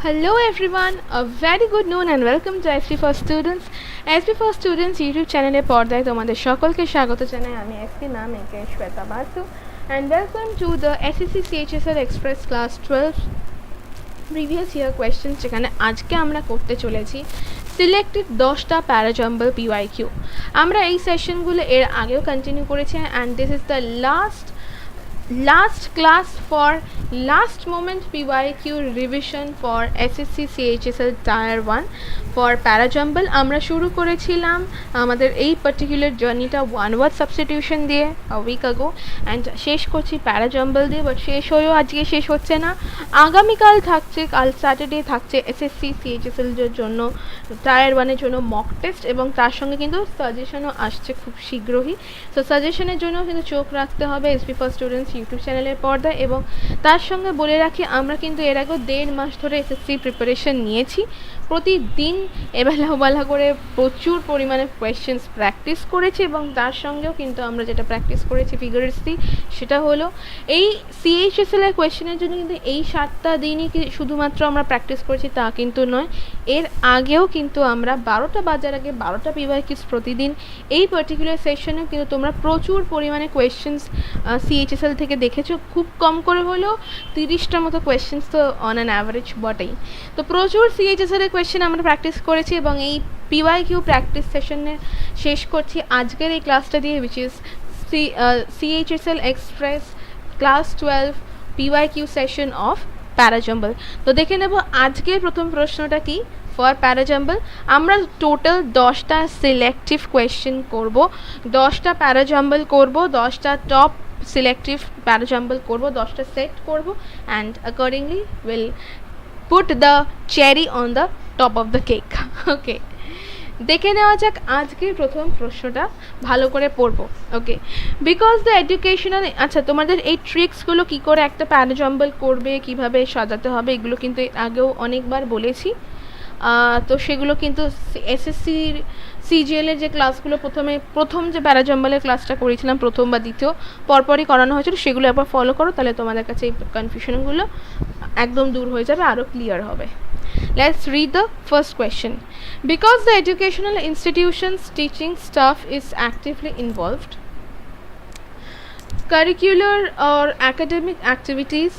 Hello everyone, a very good noon and welcome to Ssc for Students. Ssc for Students YouTube channel এ পর্দায় তোমাদের সকলকে স্বাগত জানাই। আমি Ssc ম্যাম একে Shweta Basu and welcome to the Ssc Chsl Express class 12 previous year questions যেখানে আজকে আমরা করতে চলেছি সিলেক্টেড 10টা প্যারাজাম্বল PYQ। আমরা এই সেশনগুলো এর আগেও কন্টিনিউ করেছি and this is the last class for last moment PYQ revision for Ssc Chsl Tier 1 for Parajumble। আমরা শুরু করেছিলাম আমাদের এই পার্টিকুলার জার্নিটা ওয়ান ওয়ার্ড সাবস্টিটিউশন দিয়ে a week ago and শেষ করছি Parajumble দিয়ে, বাট শেষ হয়েও আজকে শেষ হচ্ছে না। আগামীকাল থাকছে, কাল স্যাটারডে থাকছে Ssc Chsl এর জন্য টায়ার 1 এর জন্য মক টেস্ট এবং তার সঙ্গে কিন্তু সাজেশনও আসছে খুব শীঘ্রই। সো সাজেশনের জন্য কিন্তু চোখ রাখতে হবে Ssc for Students ইউটিউব চ্যানেলের পর্দায়। এবং তার সঙ্গে বলে রাখি আমরা কিন্তু এর আগে 1.5 মাস ধরে এসএসসি প্রিপারেশন নিয়েছি। প্রতিদিন এবেলা করে প্রচুর পরিমাণে কোয়েশ্চেন্স প্র্যাকটিস করেছি এবং তার সঙ্গেও কিন্তু আমরা যেটা প্র্যাকটিস করেছি ফিগারেটসলি সেটা হলো এই সিএইচএসএল এর কোয়েশ্চেনের জন্য কিন্তু এই 7টা দিনই শুধুমাত্র আমরা প্র্যাকটিস করেছি তা কিন্তু নয়, এর আগেও কিন্তু আমরা 12টা বাজার আগে 12টা পিওয়াইকিউস প্রতিদিন এই পার্টিকুলার সেশনেও কিন্তু তোমরা প্রচুর পরিমাণে কোয়েশ্চেন্স সিএইচএসএল থেকে দেখেছো। খুব কম করে হলেও 30টার মতো কোয়েশ্চেন্স তো অন অ্যান অ্যাভারেজ বটেই। তো প্রচুর সিএইচএসএল এর কোয়েশ্চেন আমরা প্র্যাকটিস করেছি এবং এই পিওয়াইকিউ প্র্যাকটিস সেশনে শেষ করছি আজকের এই ক্লাসটা দিয়ে, which is CHSL Express class 12 PYQ session of Parajumble। তো দেখে নেব আজকের প্রথম প্রশ্নটা কি ফর প্যারাজাম্বল। আমরা টোটাল 10টা সিলেক্টিভ কোয়েশ্চেন করব, 10টা প্যারাজাম্বল করব, 10টা টপ সিলেক্টিভ প্যারাজাম্বল করব, 10টা সেট করব and accordingly will put the cherry on the top of the cake। ওকে, দেখে নেওয়া যাক আজকের প্রথম প্রশ্নটা, ভালো করে পড়বো। ওকে, বিকজ দ্য এডুকেশনাল, আচ্ছা তোমাদের এই ট্রিক্সগুলো কী করে একটা প্যারাজাম্বল করবে, কিভাবে সাজাতে হবে, এগুলো কিন্তু আগেও অনেকবার বলেছি। তো সেগুলো কিন্তু এসএসসির সিজিএলের যে ক্লাসগুলো প্রথম যে প্যারাজাম্বলের ক্লাসটা করেছিলাম প্রথম বা দ্বিতীয় পরপরই করানো হয়েছিল, সেগুলো একবার ফলো করো, তাহলে তোমাদের কাছে এই কনফিউশনগুলো একদম দূর হয়ে যাবে, আরও ক্লিয়ার হবে। Let's read the first question. Because the educational institution's teaching staff is actively involved, curricular or academic activities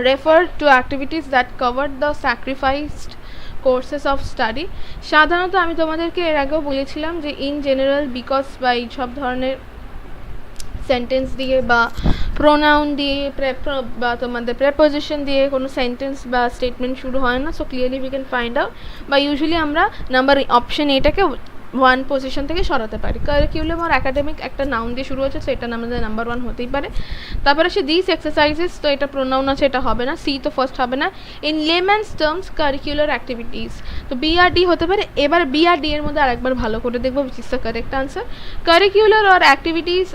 refer to activities that cover the sacrificed courses of study. সাধারণত আমি তোমাদেরকে এর আগেও বলেছিলাম যে ইন জেনারেল বিকজ বা এই সব ধরনের সেন্টেন্স দিয়ে বা প্রোনাউন দিয়ে বা তোমাদের প্রেপোজিশন দিয়ে কোনো সেন্টেন্স বা স্টেটমেন্ট শুরু হয় না। So clearly we can find out বা ইউজুয়ালি আমরা নাম্বার অপশন এটাকে 1 পজিশন থেকে সরাতে পারি। কারিকুলাম আর একাডেমিক একটা নাউন দিয়ে শুরু হচ্ছে, তো এটা আমাদের নাম্বার 1 হতেই পারে। তারপরে সে দিস এক্সারসাইজেস, তো এটা প্রোনাউন আছে, এটা হবে না, সি তো ফার্স্ট হবে না। In layman's terms curricular activities, তো BRD হতে পারে। এবার BRD এর মধ্যে আরেকবার ভালো করে দেখবো which is the correct answer. Curricular আর অ্যাক্টিভিটিস,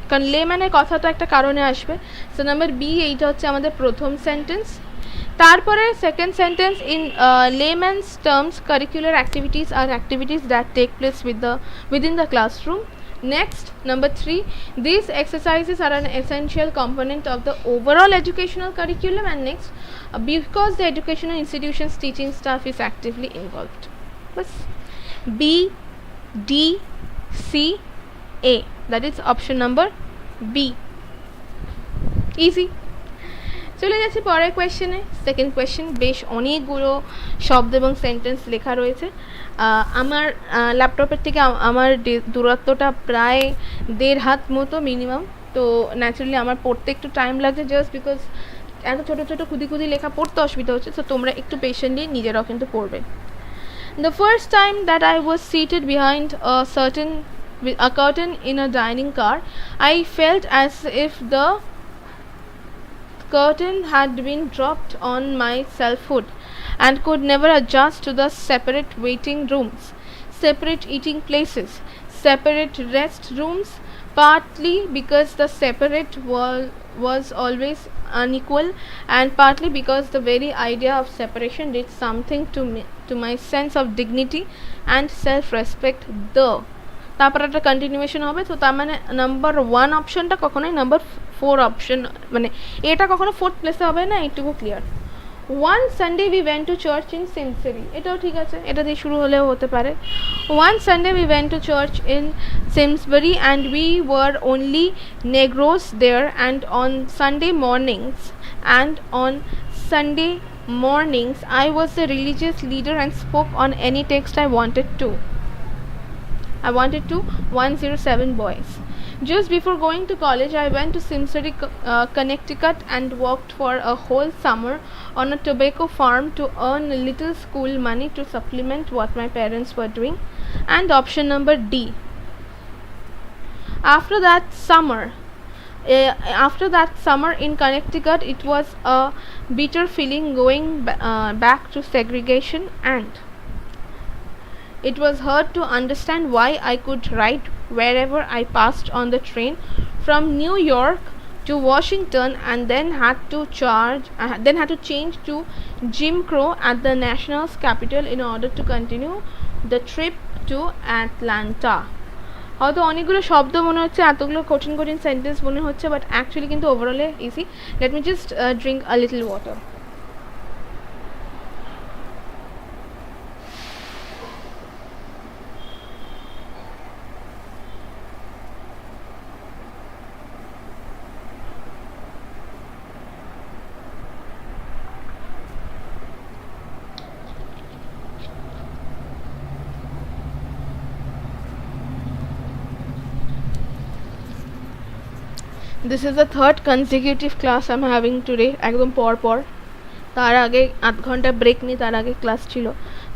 কারণ লেম্যানের কথা তো একটা কারণে আসবে। সো নাম্বার বি, এইটা হচ্ছে আমাদের প্রথম সেন্টেন্স। তারপরে second sentence, in layman's terms curricular activities আর activities that take place within the classroom. Next, number 3, these exercises are an essential component of the overall educational curriculum. And next, because the educational institution's teaching staff is actively involved. Bas B, D, C, A, that is option number B. Easy. চলে যাচ্ছি পরের কোয়েশ্চেনে। Second question, বেশ অনেকগুলো শব্দ এবং sentence লেখা রয়েছে। আমার ল্যাপটপের থেকে আমার দূরত্বটা প্রায় 1.5 হাত মতো মিনিমাম, তো ন্যাচারালি আমার পড়তে একটু টাইম লাগছে জাস্ট বিকজ এত ছোটো ছোটো খুদি লেখা পড়তে অসুবিধা হচ্ছে। তো তোমরা একটু পেশেন্টলি নিজেরাও কিন্তু পড়বে। The first time that I was seated behind a curtain in a dining car, I felt as if the curtain had been dropped on my selfhood and could never adjust to the separate waiting rooms, separate eating places, separate rest rooms, partly because the separate was always unequal and partly because the very idea of separation did something to my sense of dignity and self-respect. তারপর একটা continuation হবে। তো তার মানে number 1 অপশনটা কখনোই number 4 option, মানে এটা কখনো 4th প্লেসে হবে না, এইটুকু clear. one Sunday we went to church in Simsbury. এটাও ঠিক আছে, এটা দিয়ে শুরু হলেও হতে পারে. One Sunday we went to church in Simsbury and we were only Negroes there, and on Sunday mornings I was the religious leader and spoke on any text I wanted to. 107 boys. Just before going to college, I went to Simsbury, Connecticut and worked for a whole summer on a tobacco farm to earn a little school money to supplement what my parents were doing. And option number D. After that summer in Connecticut, it was a bitter feeling going back to segregation, and it was hard to understand why I could write wherever I passed on the train from New York to Washington, and then had to change to Jim Crow at the national capital in order to continue the trip to Atlanta. হয়তো অনেকগুলো শব্দ মনে হচ্ছে, এতগুলো কঠিন sentence মনে হচ্ছে, but actually কিন্তু ওভারঅলে easy. Let me just drink a little water. This is the third consecutive class I'm having today. একদম পর তার আগে আধ ঘন্টা ব্রেক নিই, তার আগে ক্লাস ছিল.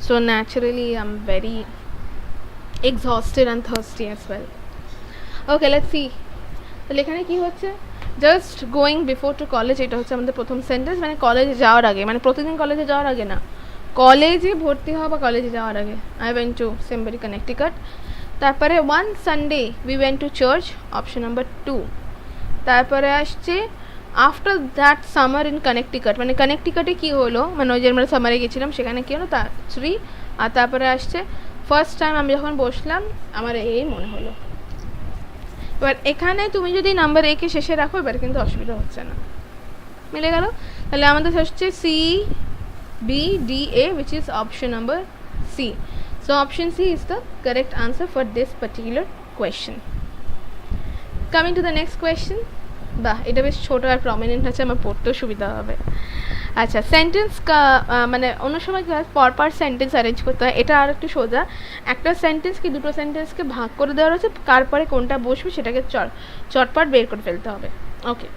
So naturally I'm very exhausted and thirsty as well. Okay, let's see. তাহলে এখানে কি হচ্ছে, just going before to college, এটা হচ্ছে আমাদের প্রথম সেন্টেন্স. মানে কলেজে যাওয়ার আগে, মানে প্রতিদিন কলেজে যাওয়ার আগে না, কলেজে ভর্তি হওয়া বা কলেজে যাওয়ার আগে. I went to Simsbury, Connecticut. তারপরে one Sunday we went to church, option number 2. তারপরে আসছে after that summer in Connecticut, মানে কানেকটিকাটে কী হলো, মানে ওই যে আমরা সামারে গেছিলাম সেখানে কী হলো, তার 3. আর তারপরে আসছে ফার্স্ট টাইম আমি যখন বসলাম আমার এই মনে হলো. এবার এখানে তুমি যদি নাম্বার এ কে শেষে রাখো এবার কিন্তু অসুবিধা হচ্ছে না, মিলে গেল. তাহলে আমাদের হচ্ছে CBDA, which is option number C. So option C is the correct answer for this particular question. Coming to the next question. বাহ, এটা বেশ ছোটো আর প্রমিনেন্ট আছে, আমার পড়তেও সুবিধা হবে. আচ্ছা, সেন্টেন্স মানে অন্য সময় পরপর সেন্টেন্স অ্যারেঞ্জ করতে হয়, এটা আর একটু সোজা. একটা সেন্টেন্স কি দুটো সেন্টেন্সকে ভাগ করে দেওয়া রয়েছে, কার পরে কোনটা বসবে সেটাকে চটপট বের করে ফেলতে হবে. ওকে,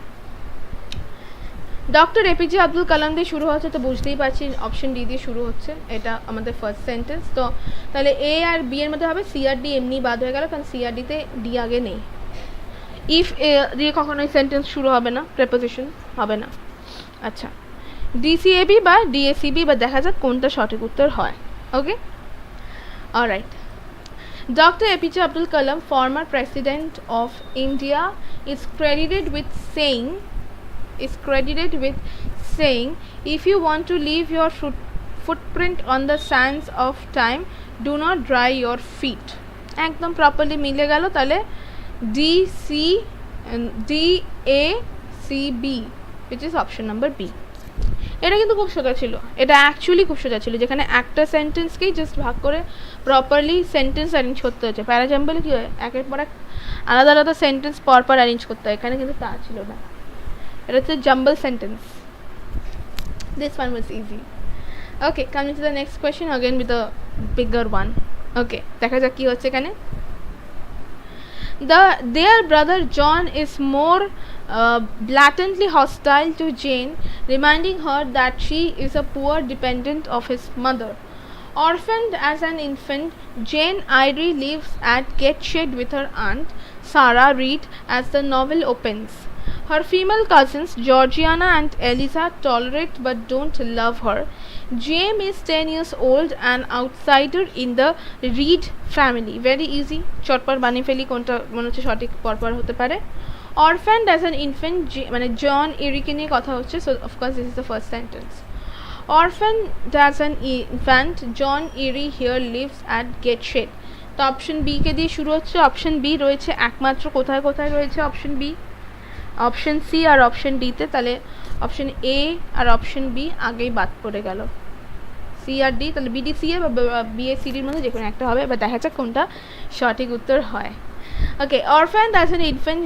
ডক্টর এপিজে আব্দুল কালাম দিয়ে শুরু হচ্ছে, তো বুঝতেই পারছি অপশন ডি দিয়ে শুরু হচ্ছে, এটা আমাদের ফার্স্ট সেন্টেন্স. তো তাহলে এ আর বি এর মধ্যে হবে, সি আর ডি এমনি বাদ হয়ে গেল, কারণ সি আর ডিতে ডি আগে নেই. ইফ এ দিয়ে কখনোই সেন্টেন্স শুরু হবে না, প্রেপোজিশন হবে না. আচ্ছা, ডিসিএবি বা ডিএসিবি, বা দেখা যাক কোনটা সঠিক উত্তর হয়. ওকে, alright. Dr. APJ Abdul Kalam, former president of India, is credited with saying, if you want to leave your footprint on the sands of time, do not dry your feet. একদম প্রপারলি মিলে গেল. তাহলে DACB, which is option number B. এটা কিন্তু খুব সোজা ছিল, এটা অ্যাকচুয়ালি খুব সোজা ছিল, যেখানে একটা সেন্টেন্সকেই জাস্ট ভাগ করে প্রপারলি সেন্টেন্স অ্যারেঞ্জ করতে হচ্ছে. প্যারাজাম্বলে কী হয়, একের পর এক আলাদা আলাদা সেন্টেন্স পরপর অ্যারেঞ্জ করতে হয়, এখানে কিন্তু তা ছিল না, এটা হচ্ছে jumble sentence. This one was easy. Okay, coming to the next question, again with a bigger one. Okay, দেখা যাক কী হচ্ছে এখানে. Their brother John is more blatantly hostile to Jane, reminding her that she is a poor dependent of his mother. Orphaned as an infant, Jane Eyre lives at Gateshead with her aunt Sarah Reed as the novel opens. Her female cousins Georgiana and Eliza tolerate but don't love her. James is 10 years old, an outsider in the Reed family. Very easy, চটপট বানিয়ে ফেলি কোনটা মনে হচ্ছে সঠিক পরপর হতে পারে. Orphaned as an infant, মানে জন এরিকে নিয়ে কথা হচ্ছে, so of course this is the first sentence. Orphaned as an infant, John Erie here lives at Gateshead. তো অপশন বি কে দিয়ে শুরু হচ্ছে, অপশন বি রয়েছে একমাত্র, কোথায় কোথায় রয়েছে অপশন বি, অপশন সি আর অপশন ডিতে, তাহলে অপশন এ আর অপশন বি আগেই বাদ পড়ে গেল। সি আর ডি, তাহলে বিডি সি এ বা বিএসিডির মধ্যে যে কোনো একটা হবে, এবার দেখা যাক কোনটা সঠিক উত্তর হয়। Okay, orphaned as an infant,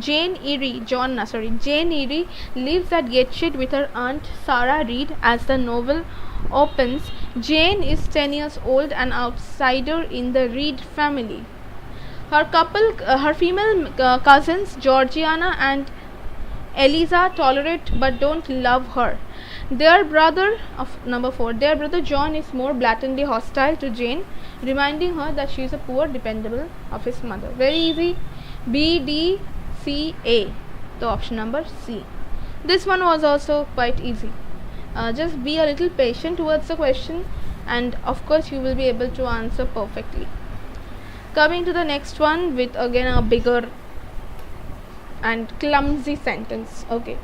Jane Eyre lives at Gateshead with her aunt Sarah Reed. As the novel opens, Jane is 10 years old, an outsider in the Reed family. Her female cousins Georgiana and Eliza tolerate but don't love her. Their brother John is more blatantly hostile to Jane, reminding her that she is a poor dependable of his mother. Very easy. B, D, C, A. So option number C. This one was also quite easy. Just be a little patient towards the question, and of course you will be able to answer perfectly. Coming to the next one with again a bigger and clumsy sentence. Okay,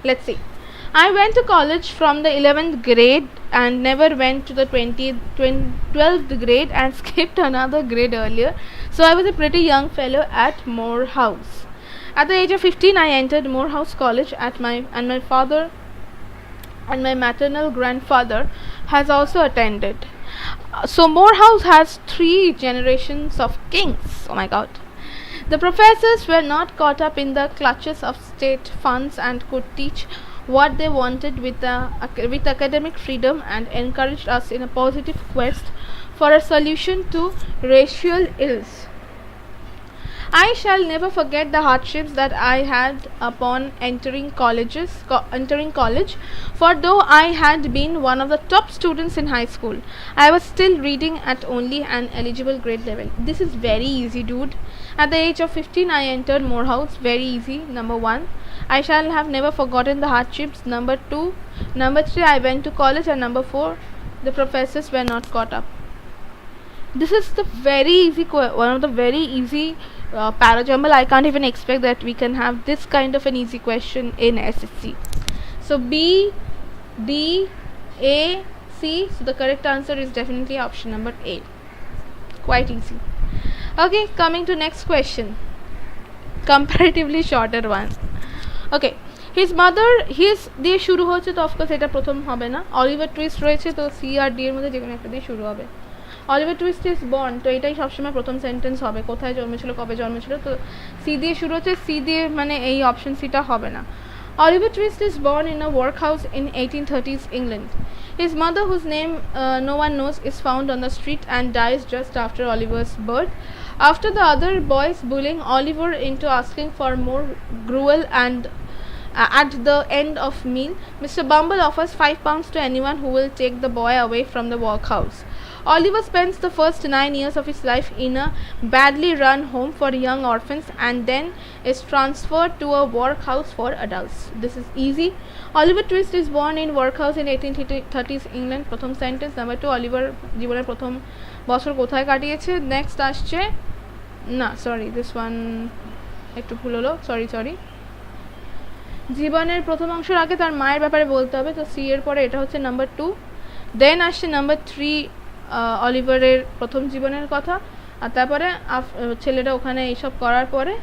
let's see. I went to college from the 11th grade and never went to the 12th grade and skipped another grade earlier, so I was a pretty young fellow at Morehouse. At the age of 15, I entered Morehouse College and my father and my maternal grandfather has also attended. So Morehouse has 3 generations of kings. Oh my god. The professors were not caught up in the clutches of state funds and could teach what they wanted with academic freedom, and encouraged us in a positive quest for a solution to racial ills. I shall never forget the hardships that I had upon entering college, for though I had been one of the top students in high school, I was still reading at only an eligible grade level. This is very easy, dude. At the age of 15, I entered Morehouse. Very easy. Number 1. I shall have never forgotten the hardships. Number 2. Number 3. I went to college. And number 4. The professors were not caught up. This is the very easy one of the very easy Parajumble. I can't even expect that we can have this kind of an easy question in SSC. So B, D, A, C. So the correct answer is definitely option number A. Quite easy. Okay, coming to next question. Comparatively shorter one. Okay, his দিয়ে শুরু হচ্ছে, তো of course এটা প্রথম হবে না। Oliver twist রয়েছে, তো সি আর ডি এর মধ্যে যে কোনো একটা দিয়ে শুরু হবে। অলিভার টুইস্ট ইজ বর্ন, তো এটাই সবসময় প্রথম সেন্টেন্স হবে। কোথায় জন্মেছিল, কবে জন্মেছিল, তো সি দিয়ে শুরু হচ্ছে। সি দিয়ে মানে এই অপশন সিটা হবে না। Oliver Twist is born in a workhouse in 1830s England. His mother, whose name no one knows, is found on the street and dies just after Oliver's birth. After the other boys bullying Oliver into asking for more gruel, and at the end of meal, Mr. Bumble offers £5 to anyone who will take the boy away from the workhouse. Oliver spends the first 9 years of his life in a badly run home for young orphans, and then is transferred to a workhouse for adults. This is easy. Oliver Twist is born in workhouse in 1830s England. প্রথম sentence. Number 2, Oliver জীবনের প্রথম বছর কোথায় কাটিয়েছে। Next আসছে, না sorry, this one একটু ভুল হলো, সরি। জীবনের প্রথম অংশের আগে তার মায়ের ব্যাপারে বলতে হবে, তো সি এর পরে এটা হচ্ছে নাম্বার 2। দেন আসছে নাম্বার 3, অলিভারের প্রথম জীবনের কথা, আর তারপরে ছেলেটা ওখানে এইসব করার পরে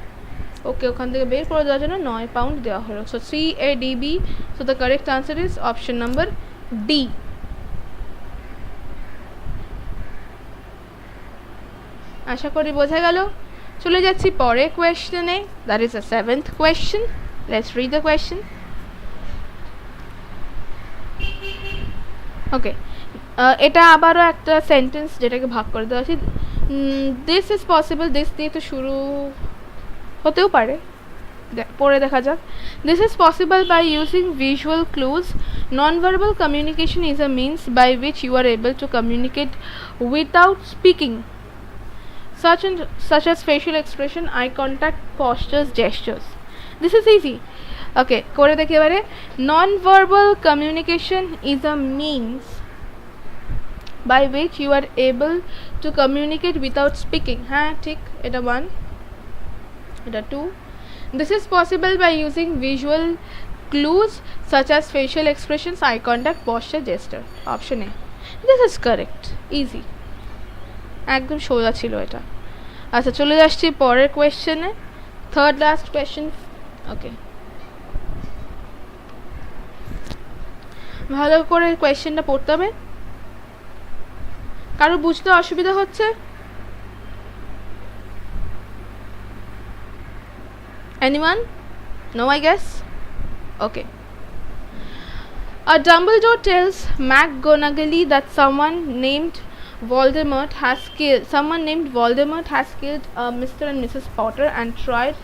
ওকে ওখান থেকে বের করে দেওয়ার জন্য 9 পাউন্ড দেওয়া হলো। So CADB। So the correct answer is option number D. আশা করি বোঝা গেল। চলে যাচ্ছি পরের কোয়েশ্চেনে। That is the 7th question. Let's read the question. Okay, এটা আবারও একটা সেন্টেন্স যেটাকে ভাগ করে দেওয়া আছে। দিস ইজ পসিবল, দিস দিয়ে তো শুরু হতেও পারে, পড়ে দেখা যাক। This is possible by using visual clues. Non-verbal communication is a means by which you are able to communicate without speaking, such as facial expression, eye contact, postures, gestures. This is easy. Okay, করে দেখি এবারে। Non-verbal communication is a means by which you are able to communicate without speaking. হ্যাঁ ঠিক, এটা 1, এটা 2. This is possible by using visual clues such as facial expressions, eye contact, posture, gesture. Option A. This is correct. Easy. একদম সোজা ছিল এটা। আচ্ছা, চলে যাচ্ছি পরের কোয়েশ্চেনে। Third last question. Okay, ভালো করে কোয়েশ্চেনটা পড়তে হবে। কারো বুঝতে অসুবিধা হচ্ছে? Anyone? No, I guess. Okay. A Dumbledore tells McGonagall that someone named Voldemort has killed Mr. and Mrs. Potter and tried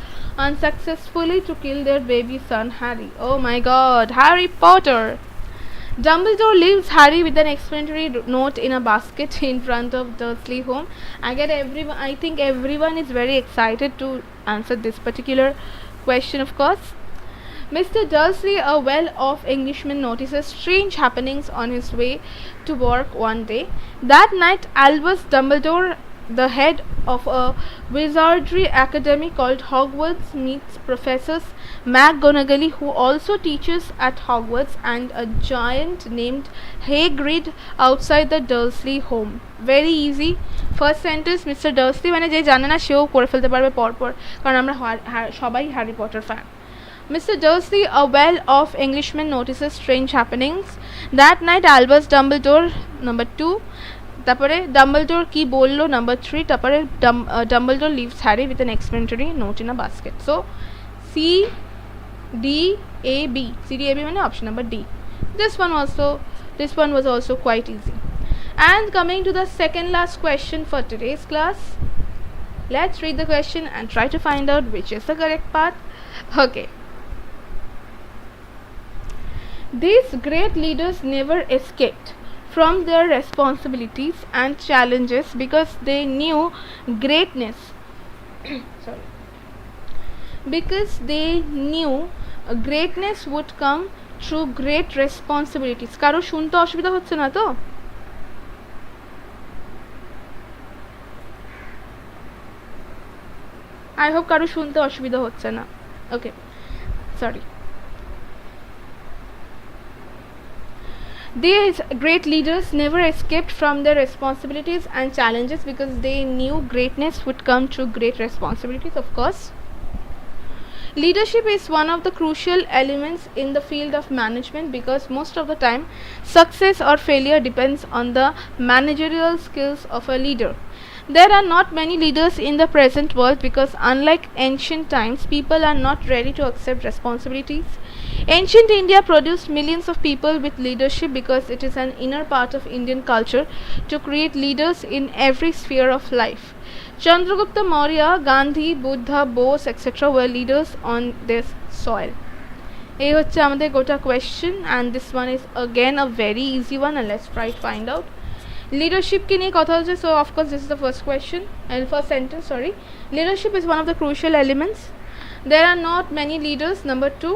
unsuccessfully to kill their baby son Harry. Oh my god, Harry Potter! Dumbledore leaves Harry with an explanatory note in a basket in front of Dursley home. I think everyone is very excited to answer this particular question, of course. Mr. Dursley, a well-off Englishman, notices strange happenings on his way to work one day. That night, Albus Dumbledore, the head of a wizardry academy called Hogwarts, meets Professors McGonagall, who also teaches at Hogwarts, and a giant named Hagrid outside the Dursley home. Very easy. First sentence, Mr. Dursley মানে যে জানে না সেও করে ফেলতে পারবে পরপর, কারণ আমরা সবাই Harry Potter fan. Mr. Dursley, a well-off Englishman, notices strange happenings. That night, Albus Dumbledore, number 2. তারপরে Dumbledore কি বললো, number 3. তারপরে Dumbledore leaves Harry with an explanatory note in a basket. So, C, D, A, B. C, D, A, B মানে option number D. This one was also quite easy. And coming to the second last question for today's class. Let's read the question and try to find out which is the correct path. Okay. These great leaders never escaped from their responsibilities and challenges because they knew greatness would come through great responsibilities. কারো শুনতে অসুবিধা হচ্ছে না তো? I hope কারো শুনতে অসুবিধা হচ্ছে না। Okay, sorry. These great leaders never escaped from their responsibilities and challenges because they knew greatness would come through great responsibilities, of course. Leadership is one of the crucial elements in the field of management because most of the time success or failure depends on the managerial skills of a leader. There are not many leaders in the present world because unlike ancient times, people are not ready to accept responsibilities. Ancient India produced millions of people with leadership because it is an inner part of Indian culture to create leaders in every sphere of life. Chandragupta Maurya, Gandhi, Buddha, Bose, etc. were leaders on this soil. এই হচ্ছে আমাদের গোটা question, and this one is again a very easy one, and let's try to find out. Leadership ki niye kotha hoche, so of course this is the first question and first sentence. Leadership is one of the crucial elements. There are not many leaders, number 2.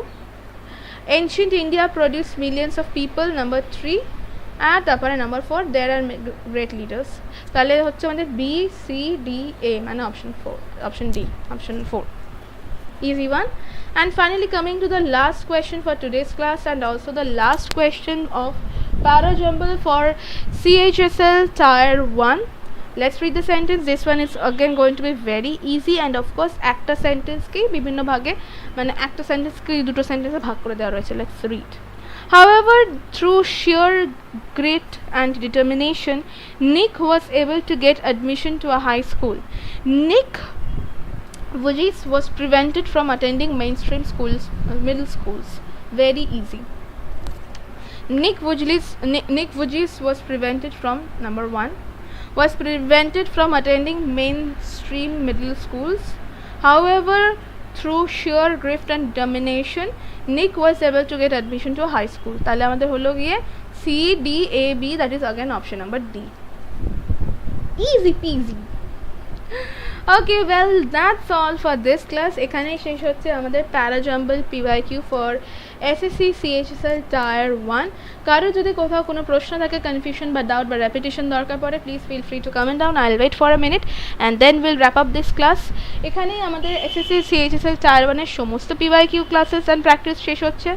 Ancient India produced millions of people, number 3. and তারপরে number 4, there are great leaders. তাহলে হচ্ছে আমাদের B, C, D, A মানে option 4. Easy one. And finally coming to the last question for today's class, and also the last question of Parajumble for CHSL Tier 1. Let's read the sentence. This one is again going to be very easy, and of course একটা sentence কে বিভিন্ন ভাগে মানে একটা sentence কে দুটো sentence এ ভাগ করে দেওয়া রয়েছে. Let's read. However, through sheer grit and determination, Nick was able to get admission to a high school. Nick Vujis was prevented from attending mainstream schools, middle schools. Very easy. Nick Vujis was prevented from, number 1, was prevented from attending mainstream middle schools. However, through sheer grit and determination, Nick was able to get admission to a high school. তাহলে আমাদের হলো গিয়ে C, D, A, B, that is again option number D. Easy peasy. Okay, well that's all for this class. এখানেই শেষ হচ্ছে আমাদের Parajumble PYQ for SSC CHSL Tier 1. কারো যদি কোথাও কোনো প্রশ্ন থাকে, কনফিউশন বা ডাউট বা রেপিটেশন দরকার পড়ে, please feel free to comment down. I will wait for a minute and then will wrap up this class. এখানেই আমাদের SSC CHSL Tier 1 এর সমস্ত PYQ ক্লাসেস অ্যান্ড প্র্যাকটিস শেষ হচ্ছে,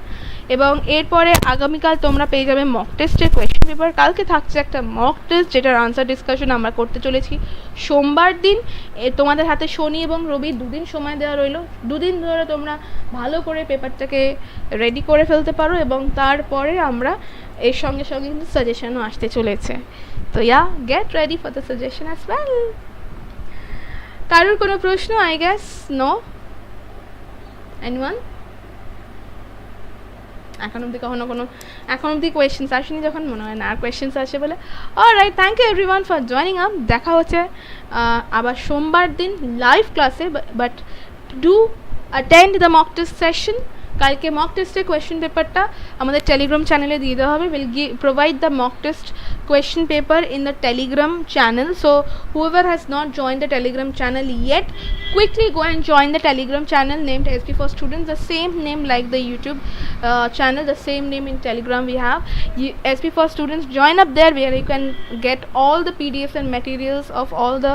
এবং এরপরে আগামীকাল তোমরা পেয়ে যাবে মক টেস্টের কোয়েশ্চেন পেপার, কালকে থাকছে একটা মক টেস্ট যেটার আনসার ডিসকাশন আমরা করতে চলেছি সোমবার দিন। তোমাদের হাতে শনি এবং রবি দুদিন সময় দেওয়া রইলো, দুদিন ধরে তোমরা ভালো করে পেপারটাকে রেডি করে ফেলতে পারো এবং তারপরে আমরা এর সঙ্গে সঙ্গে কিন্তু সাজেশনও আসতে চলেছে। তো get ready for the suggestion as well. কারোর কোনো প্রশ্ন? I guess no. এনিওয়ান? এখন অবধি কোয়েশ্চেন্স আসেনি, যখন মনে হয় না আর কোয়েশ্চেন্স আসে বলে। Alright, thank you everyone for joining up. দেখা হচ্ছে আবার সোমবার দিন লাইভ ক্লাসে, but do attend the mock test session. কালকে মক টেস্টের কোয়েশ্চেন পেপারটা আমাদের টেলিগ্রাম চ্যানেলে দিয়ে দেওয়া হবে। Will provide the mock test question paper in the Telegram channel. So whoever has not joined the Telegram channel yet, quickly go and join the Telegram channel named Ssc for Students, the same name like the YouTube channel, the same name in Telegram we have, Ssc for Students. Join up there where you can get all the PDFs and materials of all the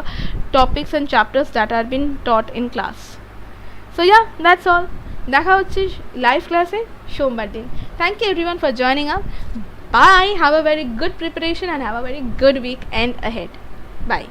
topics and chapters that are been taught in class. So that's all. দেখা হচ্ছে live ক্লাসে সোমবার দিন। Thank you everyone for joining up. Bye. Have a very good preparation and have a very good weekend ahead. Bye.